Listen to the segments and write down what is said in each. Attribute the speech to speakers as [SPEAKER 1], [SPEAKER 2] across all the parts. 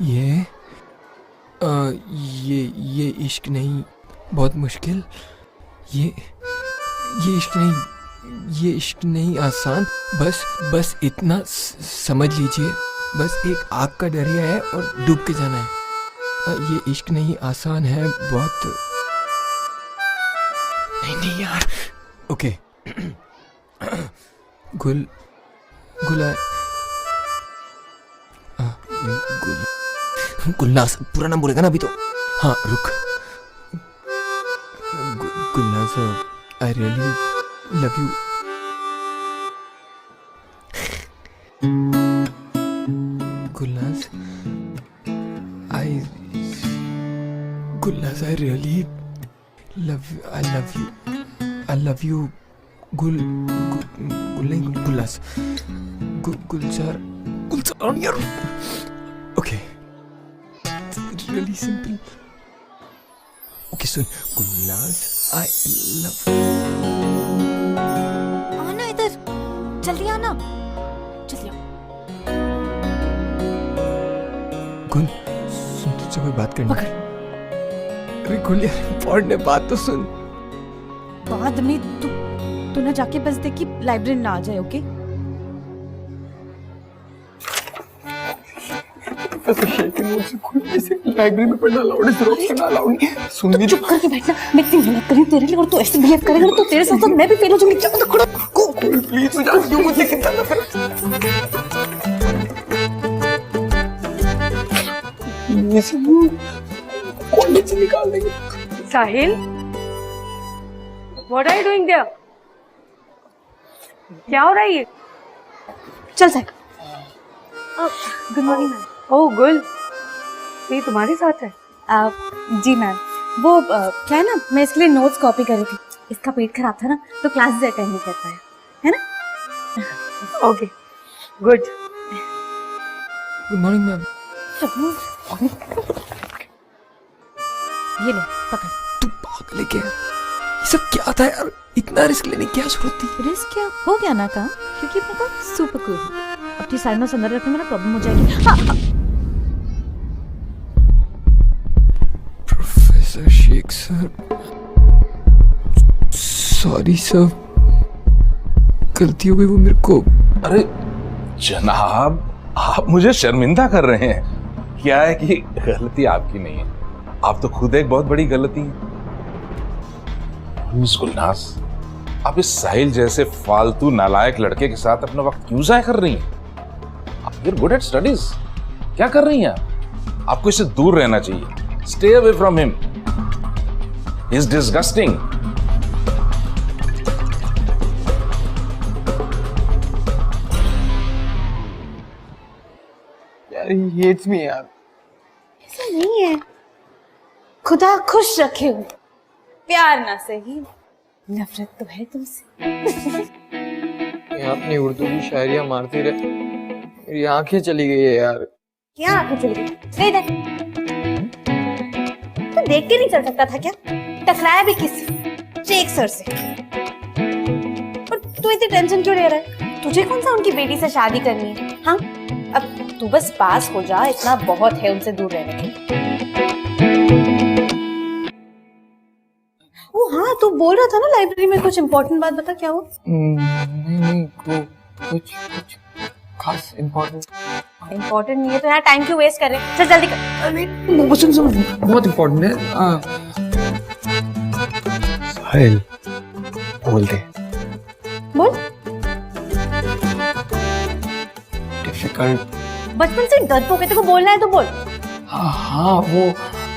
[SPEAKER 1] ये ये इश्क नहीं, बहुत मुश्किल। ये इश्क नहीं आसान। बस इतना समझ लीजिए, बस एक आग का दरिया है और डूब के जाना है। ये इश्क नहीं आसान है, बहुत। नहीं यार। ओके। गुलनाज पूरा नाम बोलेगा ना अभी तो। हाँ रुक। Gulnaz, I really love you. Gulnaz, I really love you. Gulnaz, Gulzar यार। Okay, really simple. Okay, सुन, गुलनाज, I love.
[SPEAKER 2] आना इधर, जल्दी आना, जल्दी आओ।
[SPEAKER 1] गुल, सुन, तुझसे कोई बात करनी है। अरे गुल यार, इम्पोर्टेंट है, बात तो सुन।
[SPEAKER 2] बाद में तू ना जाके बस देख कि लाइब्रेरी ना आ जाए, ओके?
[SPEAKER 1] लाइब्रेरी में पढ़ना अलाउड है, सुन लीजिए।
[SPEAKER 2] चुप करके बैठना, मैं इतनी मेहनत कर रही हूँ तेरे लिए और तू ऐसे बिहेव करेगा तो तेरे साथ मैं भी फेल हो जाऊंगी। चल खड़ा हो,
[SPEAKER 1] प्लीज जान क्यों मुझे कितना नफरत। ये सब कॉलेज से निकाल देंगे।
[SPEAKER 3] साहिल, what are you doing there? क्या हो रहा है ये?
[SPEAKER 2] चल cycle. Good morning ma'am.
[SPEAKER 3] Oh Gul, ये तुम्हारे साथ है?
[SPEAKER 2] जी मैम, वो क्या है ना, मैं इसके लिए नोट्स कॉपी कर रही थी। इसका पेट खराब था ना, तो क्लासेस अटेंड नहीं कर पाया, है ना?
[SPEAKER 3] Okay, good.
[SPEAKER 1] Good morning ma'am.
[SPEAKER 2] ये ले पकड़।
[SPEAKER 1] तू पागल है क्या? ये सब क्या था यार? इतना रिस्क लेने की क्या जरूरत थी?
[SPEAKER 2] रिस्क क्या हो गया ना काम, क्योंकि मैं तो सुपर कूल हूँ। अपनी साइड में अंदर रखने में ना प्रॉब्लम हो जाएगी। हाँ।
[SPEAKER 1] Professor Sheikh sir, sorry sir, गलती हो गई वो मेरे को।
[SPEAKER 4] अरे जनाब, आप मुझे शर्मिंदा कर रहे हैं। क्या है कि गलती आपकी नहीं है, आप तो खुद एक बहुत बड़ी गलती है। मिस गुलनाज, आप इस साहिल जैसे फालतू नालायक लड़के के साथ अपना वक्त क्यों जाया कर रही हैं? आप गुड एट स्टडीज, क्या कर रही हैं आप? आपको इससे दूर रहना चाहिए। Stay away from him, he is disgusting.
[SPEAKER 1] यार he hates me यार।
[SPEAKER 2] ऐसा नहीं है, खुदा खुश रखे हो, प्यार ना सही, नफरत तो है तुमसे।
[SPEAKER 1] ये अपनी उर्दू की शायरियां मारती रहे, मेरी आंखें चली गई है यार।
[SPEAKER 2] क्या आंखें चली गई? दे दे। तू देख के नहीं चल सकता था क्या? टकराया भी किससे? शेख सर से। और तू इतनी टेंशन क्यों ले रहा है? तुझे कौन सा उनकी बेटी से शादी करनी है? हाँ, अब तू बस पास हो जा, इतना बहुत है उनसे दूर रहने के। ओ हाँ, तू बोल रहा था ना लाइब्रेरी में कुछ इम्पोर्टेंट बात, बता क्या हुआ?
[SPEAKER 1] नहीं वो कुछ खास इम्पोर्टेंट
[SPEAKER 2] नहीं है तो यार टाइम क्यों वेस्ट कर रहे हैं? चल जल्दी कर।
[SPEAKER 1] बहुत इम्पोर्टेंट है। साहिल, बोल दे।
[SPEAKER 2] बोल।
[SPEAKER 1] डिफिकल्ट।
[SPEAKER 2] बचपन से डरपोक है, तेरे को बोलना है तो बोल।
[SPEAKER 1] हाँ, वो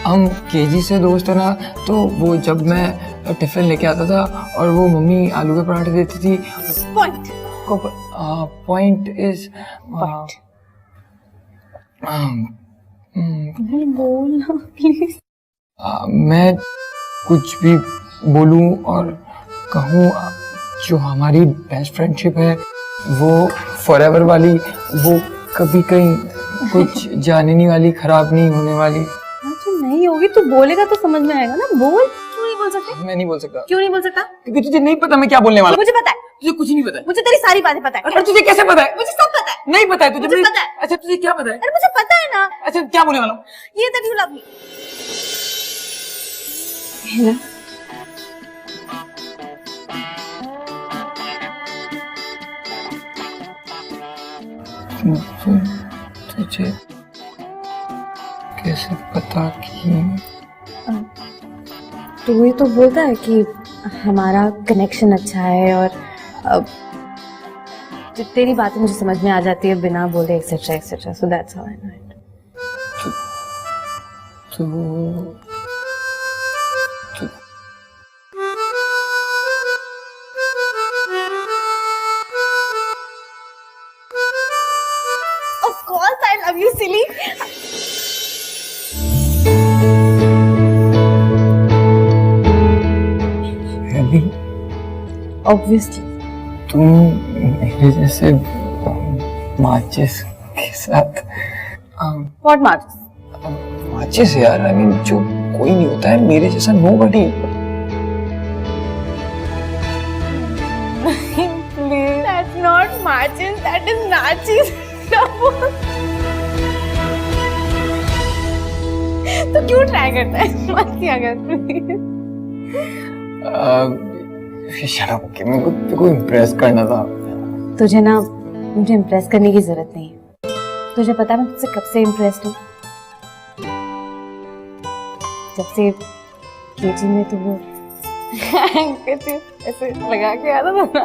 [SPEAKER 1] हम केजी से दोस्त है ना, तो वो जब मैं टिफिन लेके आता था और वो मम्मी आलू के पराठे देती थी। पॉइंट इज
[SPEAKER 2] बोल प्लीज।
[SPEAKER 1] मैं कुछ भी बोलूं और कहूं, जो हमारी बेस्ट फ्रेंडशिप है वो फॉरएवर वाली, वो कभी कहीं कुछ जाने वाली, खराब नहीं होने वाली।
[SPEAKER 2] हाँ तो नहीं होगी, तू बोलेगा तो समझ में आएगा ना, बोल। क्यों नहीं बोल बोल सकते?
[SPEAKER 1] मैं नहीं बोल सकता
[SPEAKER 2] क्यों नहीं बोल सकता?
[SPEAKER 1] क्योंकि तुझे नहीं पता मैं क्या बोलने वाला
[SPEAKER 2] मुझे पता है,
[SPEAKER 1] तुझे कुछ नहीं पता है।
[SPEAKER 2] मुझे तेरी सारी बातें पता है।
[SPEAKER 1] और तुझे कैसे पता है?
[SPEAKER 2] मुझे सब पता है।
[SPEAKER 1] नहीं पता है तुझे?
[SPEAKER 2] मुझे पता है।
[SPEAKER 1] अच्छा तुझे क्या पता है?
[SPEAKER 2] अरे मुझे पता है ना।
[SPEAKER 1] अच्छा क्या बोलने वाला हूँ?
[SPEAKER 2] ये that you love me.
[SPEAKER 1] तुझे कैसे पता कि
[SPEAKER 2] तू ही तो बोलता है कि हमारा कनेक्शन अच्छा है और तेरी बातें मुझे समझ में आ जाती है बिना बोले etcetera etcetera, so that's how I know it.
[SPEAKER 1] तो
[SPEAKER 2] Of course I love you, silly.
[SPEAKER 1] अभी
[SPEAKER 2] Obviously.
[SPEAKER 1] तुम मेरे जैसे माचिस के साथ
[SPEAKER 2] What matters?
[SPEAKER 1] माचिस यार, आई मीन जो कोई नहीं होता है मेरे जैसा, nobody.
[SPEAKER 2] Please. That's not matches. That is Nazis. तो क्यों ट्राई करता है? मत किया कर।
[SPEAKER 1] शट अप, कि मेरे को तेरे को इम्प्रेस करना था।
[SPEAKER 2] तुझे ना मुझे इम्प्रेस करने की जरूरत नहीं है। तुझे पता है मैं तुझसे कब से इम्प्रेस्ड हूँ? जब से केजी में तो वो ऐसे लगा के आता था ना।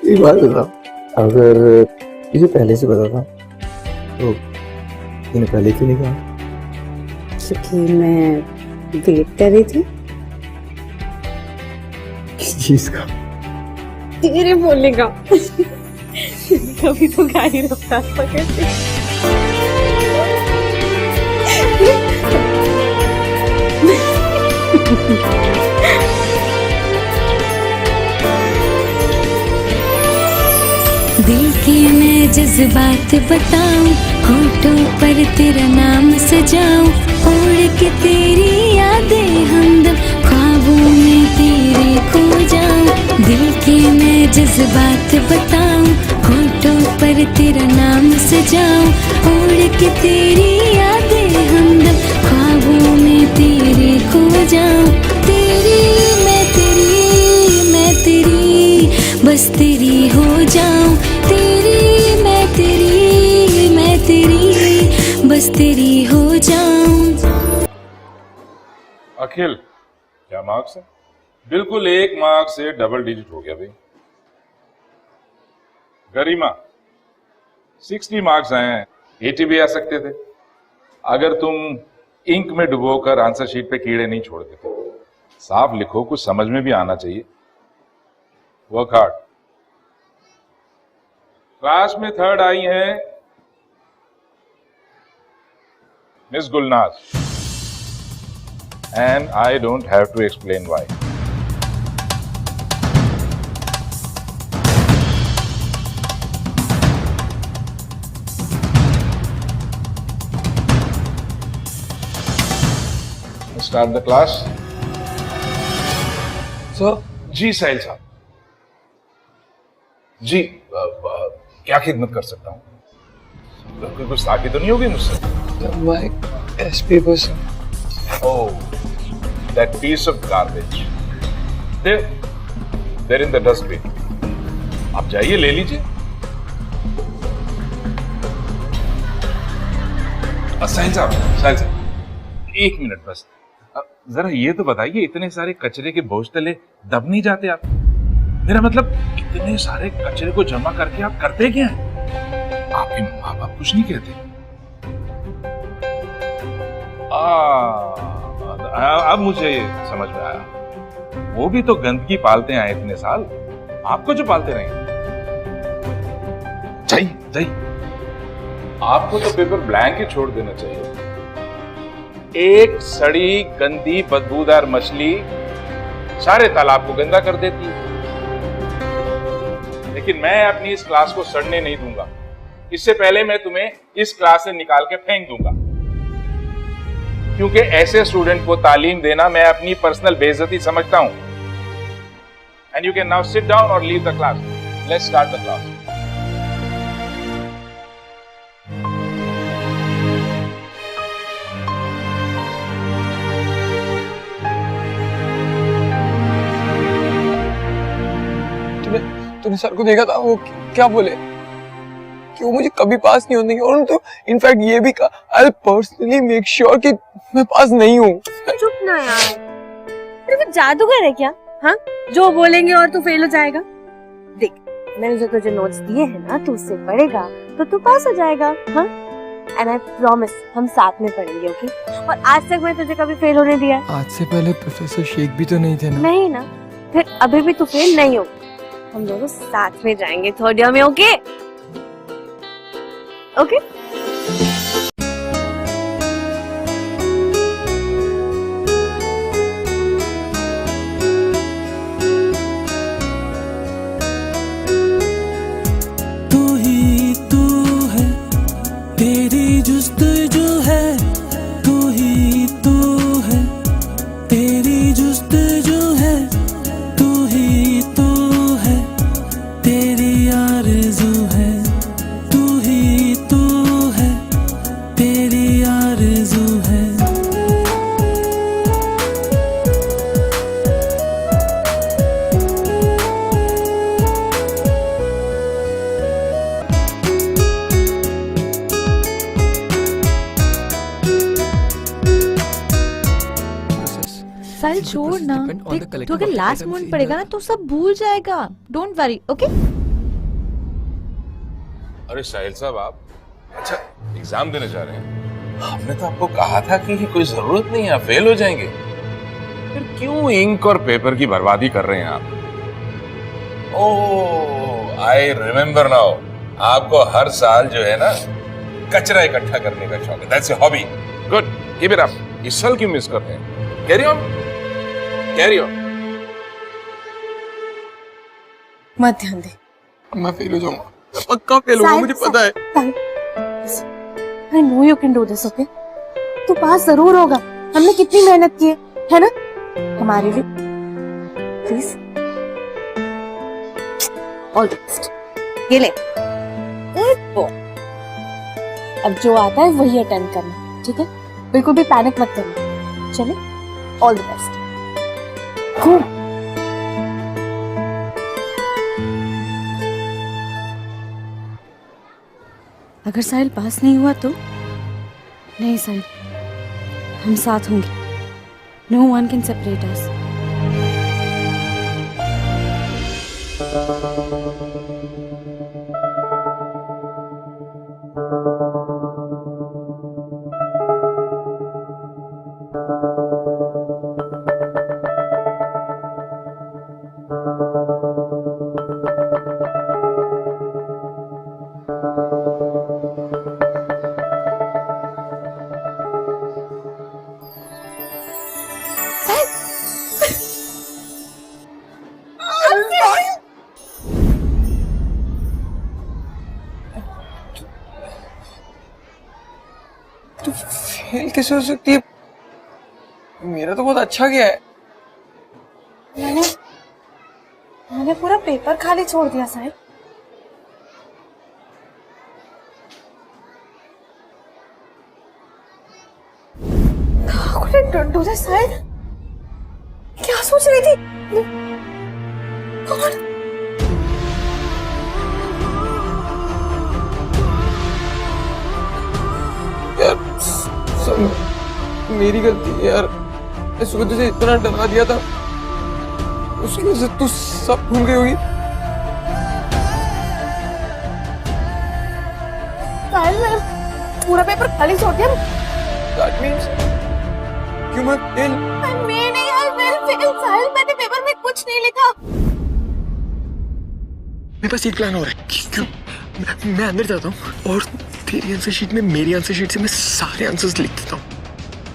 [SPEAKER 5] एक बात बता, अगर तुझे पहले से पता था तो तूने पहले क्यों नहीं कहा?
[SPEAKER 2] क्योंकि मैं वेट कर रही थी
[SPEAKER 5] किस चीज का?
[SPEAKER 2] तेरे बोलने का। कभी तो गाड़ी रफ्तार पकड़ती।
[SPEAKER 6] दिल की मैं जज्बात बताऊं, होठों पर तेरा नाम सजाऊं, ओढ़ के तेरी यादें हमदम ख्वाबों में तेरे खो जाऊं। दिल की मैं जज्बात बताऊं, होठों पर तेरा नाम सजाऊं, ओढ़ के तेरी यादें हमदम ख्वाबों में तेरे खो जाऊं। तेरी मैं तेरी बस तेरी हो जाऊं। तेरी मैं तेरी बस तेरी हो जाऊं।
[SPEAKER 4] अखिल, क्या मार्क्स है? बिल्कुल 1 मार्क से डबल डिजिट हो गया भाई। गरिमा, 60 मार्क्स आए हैं, 80 भी आ सकते थे अगर तुम इंक में डुबोकर आंसर शीट पे कीड़े नहीं छोड़ देते। साफ लिखो, कुछ समझ में भी आना चाहिए। Work hard. क्लास में 3rd आई हैं miss Gulnaz, and I don't have to explain why. Start the class.
[SPEAKER 1] Sir
[SPEAKER 4] ji Sahil साहब, जी क्या खिदमत कर सकता हूँ? कोई गुस्ताखी तो नहीं होगी मुझसे?
[SPEAKER 1] My test papers.
[SPEAKER 4] Oh, that piece of garbage. They're in the dustbin. आप जाइए, ले लीजिए। साहिल साहब, 1 मिनट बस। जरा ये तो बताइए, इतने सारे कचरे के बोझ तले दब नहीं जाते आप? मेरा मतलब, इतने सारे कचरे को जमा करके आप करते क्या हैं? आपके माँ बाप कुछ नहीं कहते? अब मुझे समझ में आया, वो भी तो गंदगी पालते हैं इतने साल, आपको जो पालते रहेंगे। जाइए, आपको तो पेपर ब्लैंक ही छोड़ देना चाहिए। एक सड़ी गंदी बदबूदार मछली सारे तालाब को गंदा कर देती है। लेकिन मैं अपनी इस क्लास को सड़ने नहीं दूंगा। इससे पहले मैं तुम्हें इस क्लास से निकाल के फेंक दूंगा, क्योंकि ऐसे स्टूडेंट को तालीम देना मैं अपनी पर्सनल बेइज्जती समझता हूं। And you can now sit down और leave the class. Let's start the class.
[SPEAKER 1] तूने सर को देखा था, वो क्या बोले कि वो मुझे कभी पास नहीं होने देंगे, और तो इनफैक्ट ये भी कहा आई पर्सनली मेक श्योर कि मैं पास नहीं हूँ।
[SPEAKER 2] चुप ना यार, तेरे को जादूगर है क्या? हाँ, जो बोलेंगे और तू फेल हो जाएगा। देख, मैंने जो तुझे नोट्स दिए हैं ना, तू उससे पढ़ेगा तो तू पास हो जाएगा। हाँ, एंड आई प्रॉमिस हम साथ में पढ़ेंगे, ओके? और आज तक मैं तुझे कभी फेल होने दिया है?
[SPEAKER 1] आज से पहले प्रोफेसर शेख भी तो नहीं थे ना?
[SPEAKER 2] नहीं ना, फिर अभी भी तू फेल नहीं हो। हम दोनों साथ में जाएंगे थर्ड ईयर में, ओके? ओके?
[SPEAKER 7] तू ही तू है, तेरी जुस्तजू है, तू ही तू है, तेरी जुस्तजू है, तू ही तू है, तेरी आरज़ू है, तू ही तू है, तेरी आरज़ू है।
[SPEAKER 8] साहिल छोड़ ना, देख तो अगर लास्ट मोमेंट पड़ेगा ना तो सब भूल जाएगा। Don't worry, okay?
[SPEAKER 4] अरे साहिल साहब, आप अच्छा एग्जाम देने जा रहे हैं? हमने तो आपको कहा था कि कोई जरूरत नहीं है, आप फेल हो जाएंगे। फिर क्यों इंक और पेपर की बर्बादी कर रहे हैं आप? ओह, आई रिमेम्बर नाउ, आपको हर साल जो है ना कचरा इकट्ठा करने का शौक है। That's your hobby. Good, keep it up. इस साल क्यों मिस करते हैं? Carry on, carry on.
[SPEAKER 2] मत ध्यान दे।
[SPEAKER 1] मैं फेल हो जाऊंगा, पक्का फेल होगा, मुझे पता है।
[SPEAKER 2] I know you can do this, okay? तू पास जरूर होगा। हमने कितनी मेहनत की है ना हमारे लिए। Please, all the best. ये ले। अब जो आता है वही अटेंड करना, ठीक है? बिल्कुल भी पैनिक मत करना। चले, ऑल द बेस्ट। Cool.
[SPEAKER 8] अगर साहिल पास नहीं हुआ तो? नहीं साहिल, हम साथ होंगे। No one can separate us.
[SPEAKER 1] Fail कैसे हो सकती है? मेरा तो बहुत अच्छा गया है।
[SPEAKER 2] मैंने पूरा पेपर खाली छोड़ दिया साहिल। साहिल, क्या सोच रही थी? कौन?
[SPEAKER 1] यार सब मेरी गलती है यार। मैं सुबह तुझे इतना डरा दिया था, उसकी वजह से तू सब भूल गई होगी।
[SPEAKER 2] पूरा पेपर खाली छोड़ दिया।
[SPEAKER 1] That means क्यों मैं फेल?
[SPEAKER 2] साहिल, मैंने पेपर में कुछ नहीं लिखा।
[SPEAKER 1] मेरे पास एक प्लान हो रहा है। क्यों मैं अंदर जाता हूँ और तेरी आंसर शीट में मेरी आंसर शीट से मैं सारे आंसर्स लिख देता हूँ।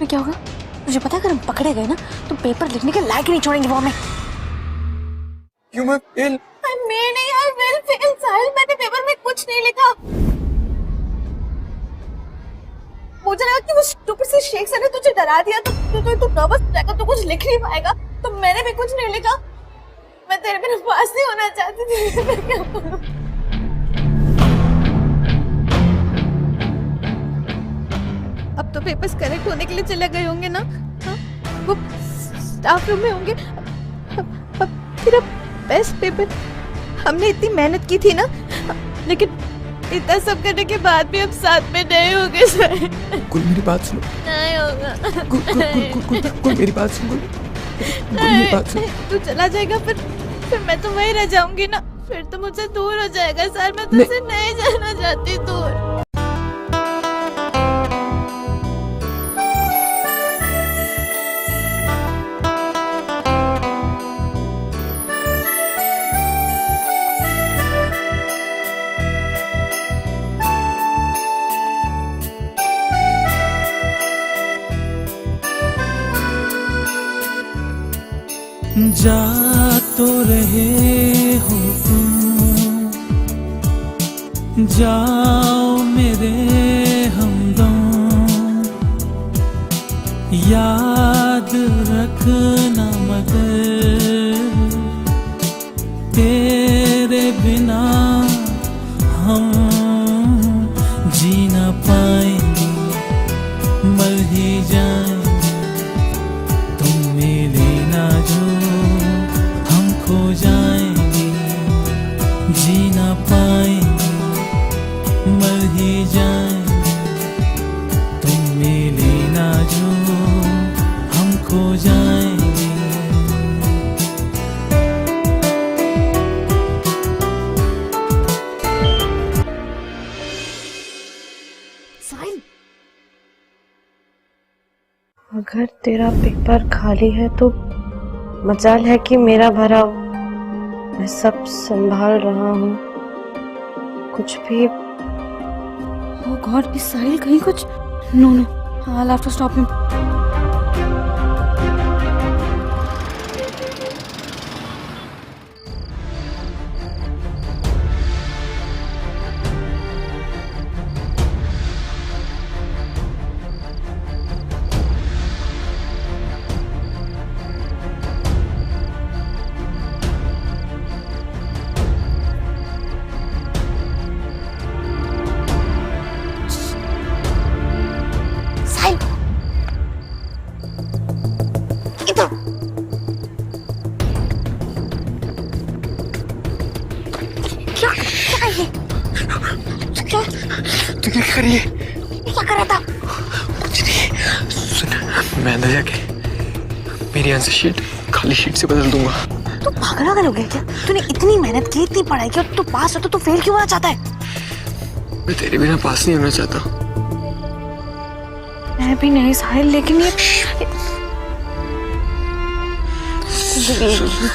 [SPEAKER 2] क्या होगा मुझे पता है, अगर हम पकड़े गए ना तो पेपर लिखने के लायक नहीं छोड़ेंगे वो हमें।
[SPEAKER 1] क्यों मैं फेल?
[SPEAKER 2] फेल साहिल, मैंने पेपर में कुछ नहीं लिखा। मुझे लगा कि वो स्टूपिड से शेख सर ने तुझे डरा दिया तो तू नर्वस हो जाएगा, तू कुछ लिख नहीं पाएगा, तो मैंने भी कुछ नहीं लिखा। मैं तेरे बिना पास नहीं होना चाहती थी, मैं क्या करूं? अब तो पेपर्स करेक्ट होने के लिए चले गए होंगे ना? हाँ? वो स्टाफ रूम में होंगे। अब तेरा बेस्ट पेपर, हमने इतनी मेहनत की थी ना, लेकिन इतना सब करने के बाद भी हम साथ में नहीं होंगे सर।
[SPEAKER 5] कुल मेरी बात सुनो,
[SPEAKER 2] नहीं होगा।
[SPEAKER 5] कुल मेरी बात सुनो, कुल मेरी बात सुनो।
[SPEAKER 2] तू चला जाएगा फिर मैं तो वहीं रह जाऊंगी ना, फिर तो मुझसे दूर हो जाएगा सर। मैं तुझसे नहीं जाना चाहती दूर।
[SPEAKER 7] जा तो रहे हो तुम, जाओ मेरे हमदम, याद रखना मगर तेरे बिना हम जी ना पाएंगे, मर ही जाएंगे। तुम मिले ना जो हम खो जाएंगे, जी ना पाएंगे, मर ही जाएंगे। तुम मिले ना जो हम खो जाएंगे।
[SPEAKER 2] साहिल,
[SPEAKER 3] अगर तेरा पेपर खाली है तो मजाल है कि मेरा भरा, मैं सब संभाल रहा हूँ। कुछ भी
[SPEAKER 8] Oh God, is Sahil कहीं कुछ? No, I'll have to stop him.
[SPEAKER 2] साहिल, इधर। क्या है ये? क्या
[SPEAKER 5] तू क्या कर रही है?
[SPEAKER 2] क्या कर रहा था?
[SPEAKER 5] कुछ नहीं, सुन, मैं अंदर जाके मेरी आंसर शीट खाली शीट से बदल दूंगा।
[SPEAKER 2] तू पागल हो गया क्या? तूने इतनी मेहनत की, इतनी पढ़ाई की, और तू पास हो तो तू फेल क्यों होना चाहता है?
[SPEAKER 5] मैं तेरे बिना पास नहीं होना चाहता।
[SPEAKER 8] मैं भी नहीं साहिल, लेकिन ये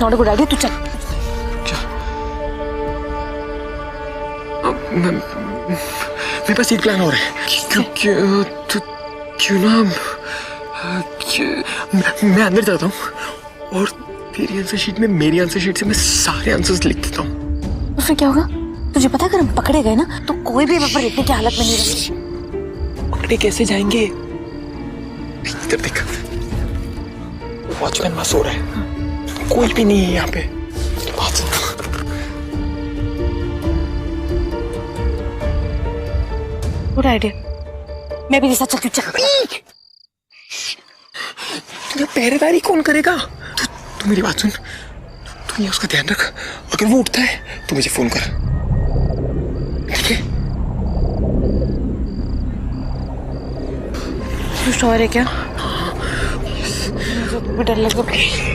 [SPEAKER 2] नॉट अ गुड आइडिया। तू चल।
[SPEAKER 5] मेरे पास एक प्लान और है। क्यों ना मैं अंदर जाता हूँ और तेरी आंसर शीट में मेरी आंसर शीट से मैं सारे आंसर्स लिख देता हूँ।
[SPEAKER 2] उससे क्या होगा? तुझे पता है अगर हम पकड़े गए ना तो कोई भी पेपर लिखने की हालत में नहीं रहेगी।
[SPEAKER 5] पकड़े कैसे जाएंगे? इधर देख, वॉचमैन वहां सो रहा है, कोई भी नहीं है यहाँ पे। बात सुन,
[SPEAKER 2] गुड आइडिया। मैं भी ये साथ चलती हूँ।
[SPEAKER 5] तुझे पहरेदारी कौन करेगा? तू मेरी बात सुन, तू ये उसका ध्यान रख। अगर वो उठता है तो मुझे फोन कर, ठीक है?
[SPEAKER 2] तू श्योर है क्या? मुझे भी डर लग रहा है।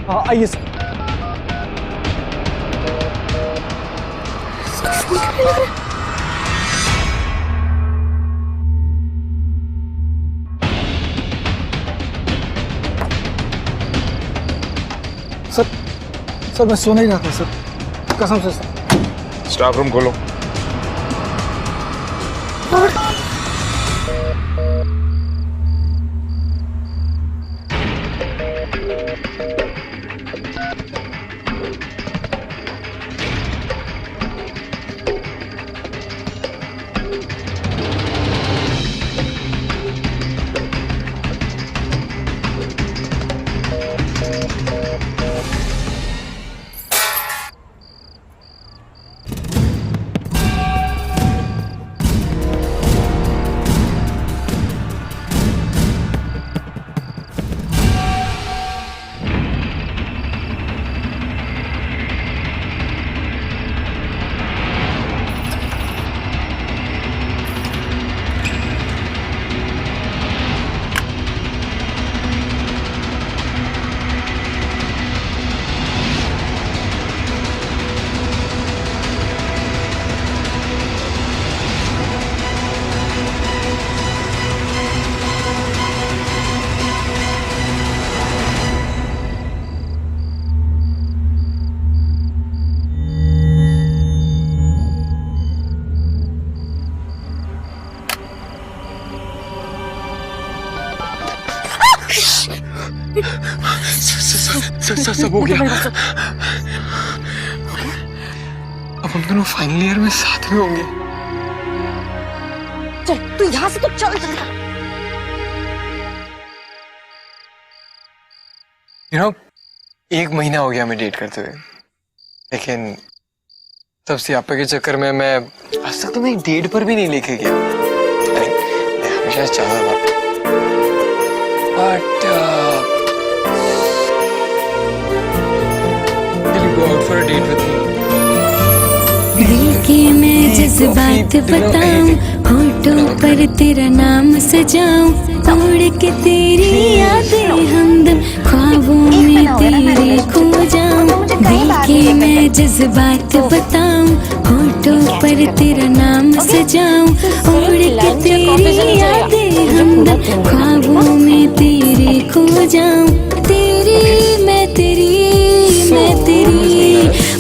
[SPEAKER 1] हाँ आइए सर। सर सर मैं सो नहीं रहा था सर, कसम से सर।
[SPEAKER 4] स्टाफ रूम खोलो।
[SPEAKER 1] सब हो गया। अब हम दोनों फाइनल ईयर में साथ में होंगे।
[SPEAKER 2] चल तू यहाँ से तो चल जल्दी।
[SPEAKER 1] एक महीना हो गया हमें डेट करते हुए, लेकिन तब से आपा के चक्कर में मैं आज तक तो मैं डेट पर भी नहीं लेके गया। मैं हमेशा चाहता था, but go out for a date with me.
[SPEAKER 6] दिल के मैं जज्बात बताऊं, होठों पर तेरा नाम सजाऊं, उड़ के तेरी यादें हमदम ख्वाबों में तेरे खो जाऊं। दिल के मैं जज्बात बताऊं, होठों पर तेरा नाम सजाऊं, उड़ के तेरी यादें हमदम ख्वाबों में तेरे खो जाऊं। तेरी मैं तेरी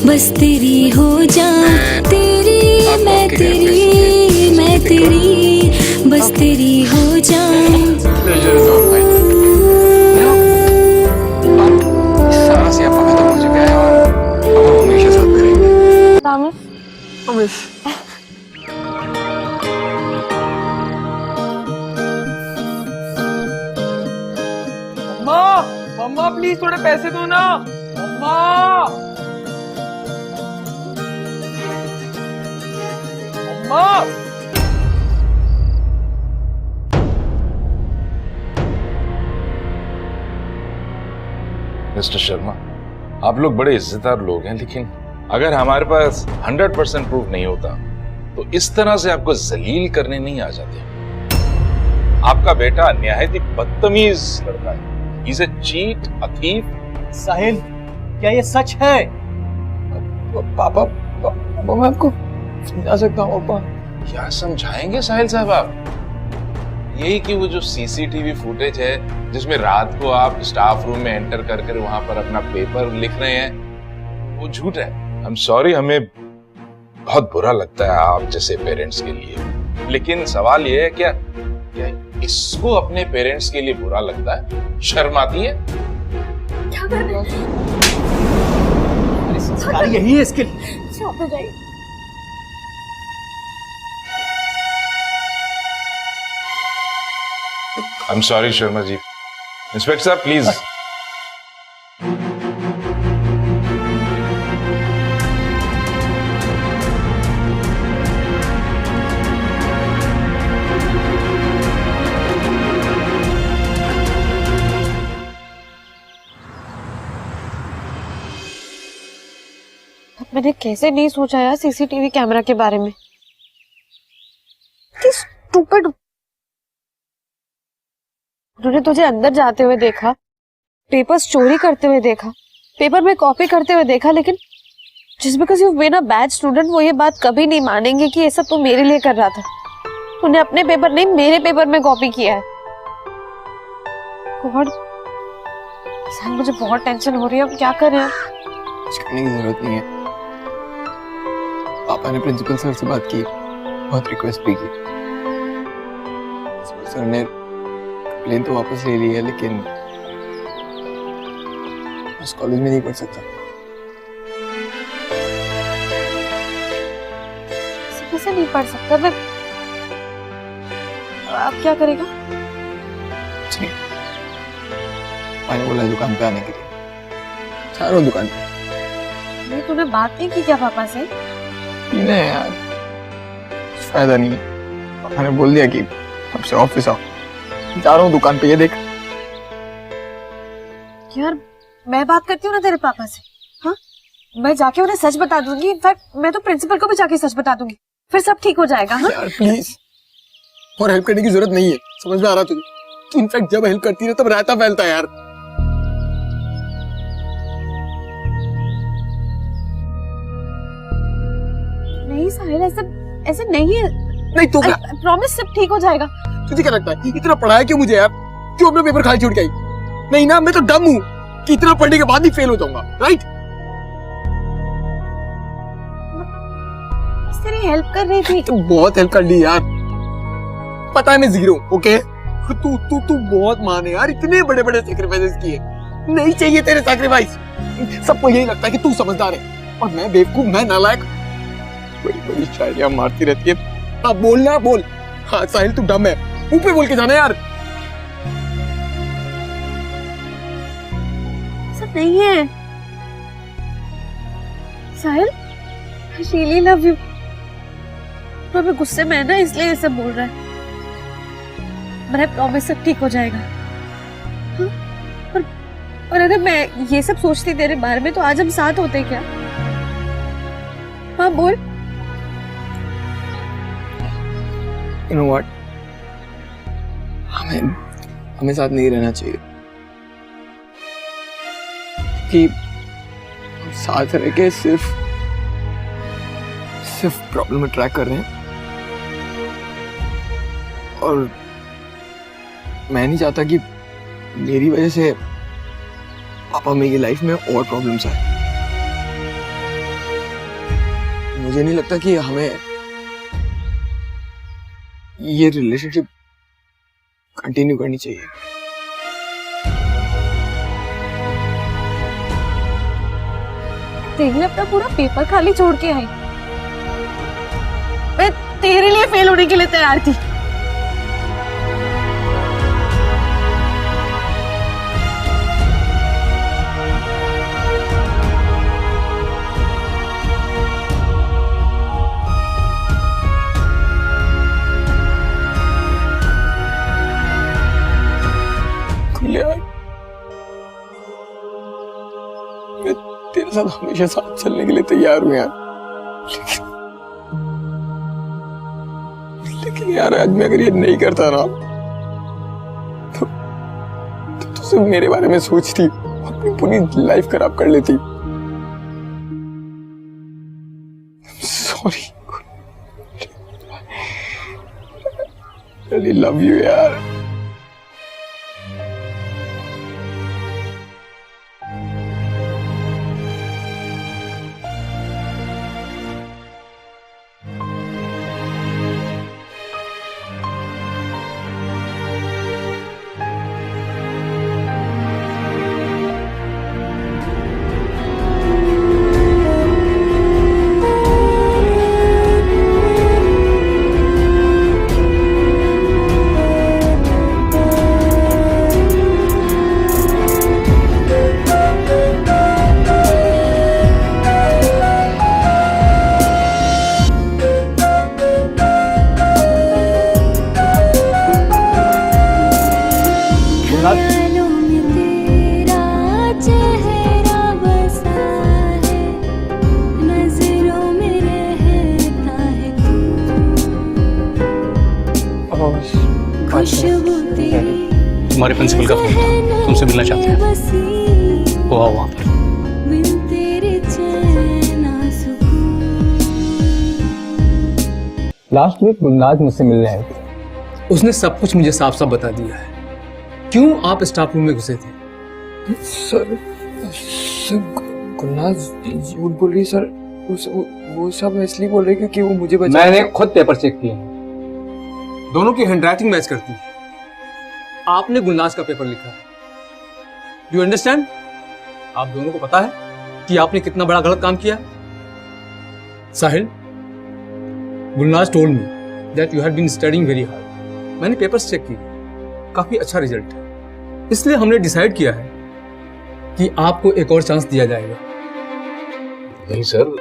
[SPEAKER 6] बस तेरी हो जाऊं। तेरी मैं तेरी बस तेरी हो जाऊं।
[SPEAKER 1] सारा सियापा खत्म हो चुका है और अब हम हमेशा साथ में रहेंगे। अमिश मम्मा प्लीज थोड़े पैसे दो ना मम्मा।
[SPEAKER 4] मिस्टर शर्मा, आप लोग बड़े इज्जतदार लोग हैं, लेकिन अगर हमारे पास 100% प्रूफ नहीं होता तो इस तरह से आपको जलील करने नहीं आ जाते। आपका बेटा निहायत ही बदतमीज लड़का है। He's a cheat, a thief।
[SPEAKER 9] साहिल, क्या ये सच है?
[SPEAKER 1] पापा मैं आपको समझा सकता हूँ पापा।
[SPEAKER 4] क्या समझाएंगे साहिल साहब आप? यही कि वो जो सीसीटीवी फुटेज है जिसमें रात को आप स्टाफ रूम में एंटर कर वहां पर अपना पेपर लिख रहे हैं, वो झूठ है। आई एम सॉरी, हमें बहुत बुरा लगता है आप जैसे पेरेंट्स के लिए, लेकिन सवाल ये है क्या इसको अपने पेरेंट्स के लिए बुरा लगता है? शर्म आती है?
[SPEAKER 2] क्या कर रहे हैं?
[SPEAKER 9] संस्कार यही है इसके लिए।
[SPEAKER 4] I am sorry Sharma ji. Inspector साहब प्लीज।
[SPEAKER 3] मैंने कैसे नहीं सोचा यार सीसीटीवी कैमरा के बारे में।
[SPEAKER 2] स्टूपिड।
[SPEAKER 3] उन्होंने तुझे अंदर जाते हुए देखा, पेपर्स चोरी करते हुए देखा, पेपर में कॉपी करते हुए देखा, लेकिन जिस because you been a bad student वो ये बात कभी नहीं मानेंगे कि ये सब तू मेरे लिए कर रहा था। तूने अपने पेपर नहीं मेरे पेपर में कॉपी किया है। गॉड सर, मुझे बहुत टेंशन हो रही है, अब क्या करें?
[SPEAKER 1] कुछ करने की जरूरत नहीं है। पापा ने प्रिंसिपल सर से बात की, बहुत रिक्वेस्ट भी की। प्रिंसिपल सर ने प्लेन तो वापस ले ली है, लेकिन उस कॉलेज में नहीं पढ़ सकता।
[SPEAKER 3] कैसे नहीं पढ़ सकता? मैं अब क्या करेगा?
[SPEAKER 1] ठीक, मैंने बोला दुकान पे आने के लिए, चारों दुकान पे।
[SPEAKER 3] नहीं, तूने बात नहीं की क्या पापा से?
[SPEAKER 1] नहीं यार, कुछ फायदा नहीं है। पापा ने बोल दिया कि अब से ऑफिस आओ, जा रहा हूँ दुकान पे, ये देख।
[SPEAKER 3] यार मैं बात करती हूँ ना तेरे पापा से, हाँ? मैं जाके उन्हें सच बता दूंगी। इनफैक्ट मैं तो प्रिंसिपल को भी जाके सच बता दूंगी, फिर सब ठीक हो जाएगा। हाँ
[SPEAKER 1] यार प्लीज, और हेल्प करने की जरूरत नहीं है, समझ में आ रहा तुझे? तू इनफैक्ट जब हेल्प करती है तब रायता फैलता है यार।
[SPEAKER 3] नहीं साहिल, ऐसे नहीं है।
[SPEAKER 1] नहीं तो क्या?
[SPEAKER 3] प्रॉमिस सब ठीक हो जाएगा।
[SPEAKER 1] तुझे क्या लगता है इतना पढ़ाया क्यों मुझे यार? क्यों अपना पेपर खाली छोड़ के आई? नहीं ना, मैं तो डम हूँ कि इतना पढ़ने के बाद ही फेल हो जाऊंगा, राइट?
[SPEAKER 3] तेरी हेल्प कर रही थी।
[SPEAKER 1] तू बहुत हेल्प कर ली यार, पता है मैं जीरो, ओके? तू तू तू बहुत मान है यार, इतने बड़े बड़े सैक्रिफाइसेस किए, नहीं चाहिए तेरे सैक्रिफाइस। सबको यही लगता है कि तू समझदार है और मैं बेवकूफ, मैं नालायक। बड़ी बड़ी शायरियां मारती रहती है। हाँ बोलना बोल। हाँ साहिल तू डम है, मुंह पे बोल के जाना यार।
[SPEAKER 3] सब नहीं है साहिल, I really love you। तो अभी गुस्से में है ना, इसलिए ये सब बोल रहा है। मैं प्रॉमिस सब ठीक हो जाएगा। हाँ? और अगर मैं ये सब सोचती तेरे बारे में तो आज हम साथ होते क्या? हाँ बोल।
[SPEAKER 1] You know what? हमें साथ नहीं रहना चाहिए, कि साथ रह के सिर्फ प्रॉब्लम में ट्रैक कर रहे हैं। और मैं नहीं चाहता कि मेरी वजह से पापा मेरी लाइफ में और प्रॉब्लम्स आए। मुझे नहीं लगता कि हमें ये रिलेशनशिप कंटिन्यू करनी चाहिए।
[SPEAKER 3] तेरे अपना पूरा पेपर खाली छोड़ के आई, मैं तेरे लिए फेल होने के लिए तैयार थी।
[SPEAKER 1] यार मैं तेरे साथ हमेशा साथ चलने के लिए तैयार हूँ यार, लेकिन यार आज मैं अगर ये नहीं करता ना तो तू सिर्फ मेरे बारे में सोचती, अपनी पूरी लाइफ खराब कर लेती। सॉरी, really love you यार।
[SPEAKER 6] ख्यालों में तेरा चेहरा बसा है, नजरों में रहता है तू, खुशबू तेरी
[SPEAKER 9] तुम्हारे प्रिंसिपल का फोन था, तुमसे मिलना चाहते हैं। वो आओ वहाँ पर।
[SPEAKER 10] लास्ट वीक गुलनाज मुझसे मिलने आए थे। उसने सब कुछ मुझे साफ साफ बता दिया है। क्यों आप स्टाफ रूम में घुसे थे?
[SPEAKER 1] सर सर गुलनाज झूठ बोल रही सर। वो सब इसलिए बोल रहे क्योंकि वो मुझे बचा।
[SPEAKER 10] मैंने खुद पेपर चेक किए हैं, दोनों की हैंडराइटिंग मैच करती है। आपने गुलनाज का पेपर लिखा है। You understand? आप दोनों को पता है कि आपने कितना बड़ा गलत काम किया? Sahil, Gulnaz told me that you had been studying very hard. मैंने पेपर्स चेक किए, काफी अच्छा रिजल्ट है। इसलिए हमने डिसाइड किया है कि आपको एक और चांस दिया जाएगा।
[SPEAKER 4] नहीं सर,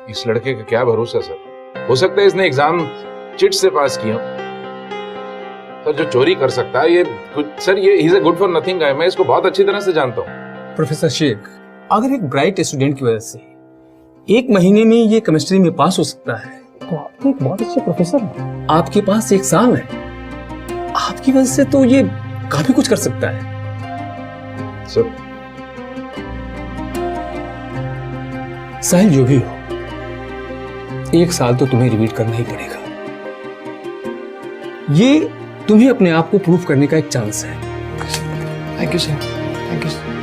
[SPEAKER 4] इस लड़के का क्या भरोसा सर। हो सकता है इसने एग्जाम चिट से पास किया सर। जो चोरी कर सकता है ये कुछ सर, ये is a good for nothing guy. मैं इसको बहुत अच्छी तरह से जानता हूँ।
[SPEAKER 10] प्रोफेसर शेख, अगर एक ब्राइट स्टूडेंट की वजह से 1 महीने में ये केमिस्ट्री में पास हो सकता है तो आप तो एक बहुत अच्छे प्रोफेसर हैं। आपके पास 1 साल है, आपकी वजह से तो ये काफी कुछ कर सकता है।
[SPEAKER 4] सर
[SPEAKER 10] साहिल, जो भी हो, 1 साल तो तुम्हें रिपीट करना ही पड़ेगा। ये तुम्हें अपने आप को प्रूव करने का एक चांस है।
[SPEAKER 1] Thank you sir, thank you sir.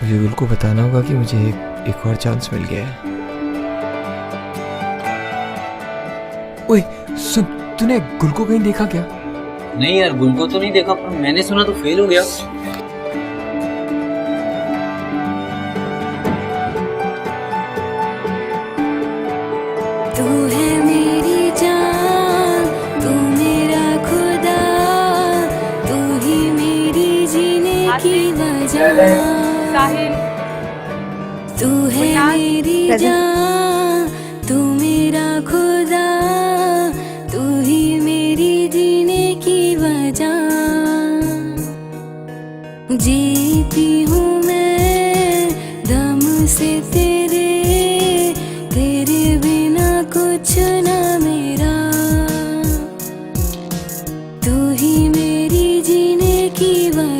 [SPEAKER 5] मुझे गुल को बताना होगा कि मुझे एक और चांस मिल गया है। ओए सुन, तूने गुल को कहीं देखा क्या?
[SPEAKER 9] नहीं यार, गुल को तो नहीं देखा, पर मैंने सुना तो फेल हो गया।
[SPEAKER 6] तू है मेरी जान, तू मेरा खुदा, तू ही मेरी जीने की वजह। तू है मेरी जान, तू मेरा खुदा, तू ही मेरी जीने की वजह। जीती हूँ मैं दम से तेरे, तेरे बिना कुछ ना मेरा। तू ही मेरी जीने की वजह।